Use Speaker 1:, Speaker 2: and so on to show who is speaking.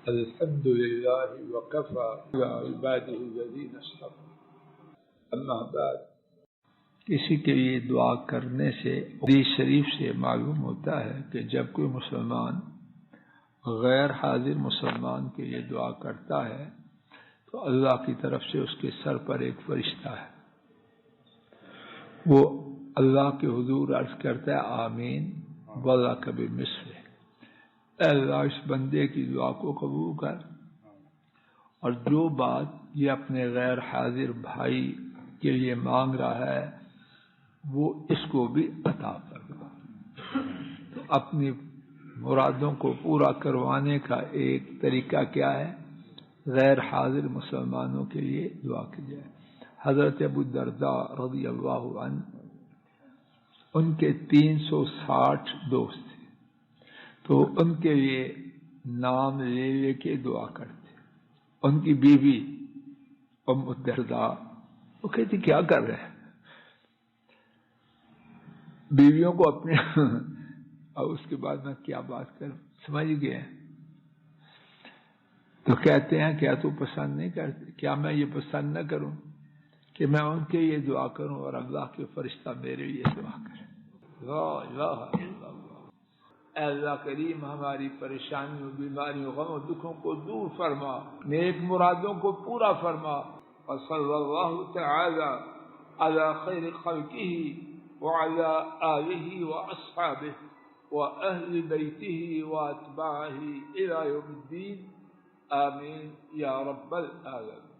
Speaker 1: الحمد لله وكفى بعباده الذين اصطفى اما بعد۔ کسی کے لیے دعا کرنے سے حدیث شریف سے معلوم ہوتا ہے کہ جب کوئی مسلمان غیر حاضر مسلمان کے لیے دعا کرتا ہے تو اللہ کی طرف سے اس کے سر پر ایک فرشتہ ہے، وہ اللہ کے حضور عرض کرتا ہے آمین وَلَكَ بِمِثْلِهِ، اے اللہ اس بندے کی دعا کو قبول کر، اور جو بات یہ اپنے غیر حاضر بھائی کے لیے مانگ رہا ہے وہ اس کو بھی عطا فرما۔ تو اپنی مرادوں کو پورا کروانے کا ایک طریقہ کیا ہے؟ غیر حاضر مسلمانوں کے لیے دعا کی جائے۔ حضرت ابو الدرداء رضی اللہ عنہ، ان کے 360 دوست تھے، تو ان کے لیے نام لے لے کے دعا کرتے۔ ان کی بیوی ام الدرداء وہ کہتی کیا کر رہے ہیں؟ بیویوں کو اپنے اور اس کے بعد میں کیا بات کروں، سمجھ گئے؟ تو کہتے ہیں کیا تو پسند نہیں کرتے؟ کیا میں یہ پسند نہ کروں کہ میں ان کے لیے دعا کروں اور اللہ کے فرشتہ میرے لیے دعا کرے؟ لا الہ الا اللہ۔ اے اللہ کریم ہماری پریشانیوں، بیماریوں، غم و دکھوں کو دور فرما، نیک مرادوں کو پورا فرما۔ وصلی اللہ تعالی علی خیر خلقہ وعلى آلہ واصحابہ واہل بیتہ واتباعہ الی یوم الدین، آمین یا رب العالمین۔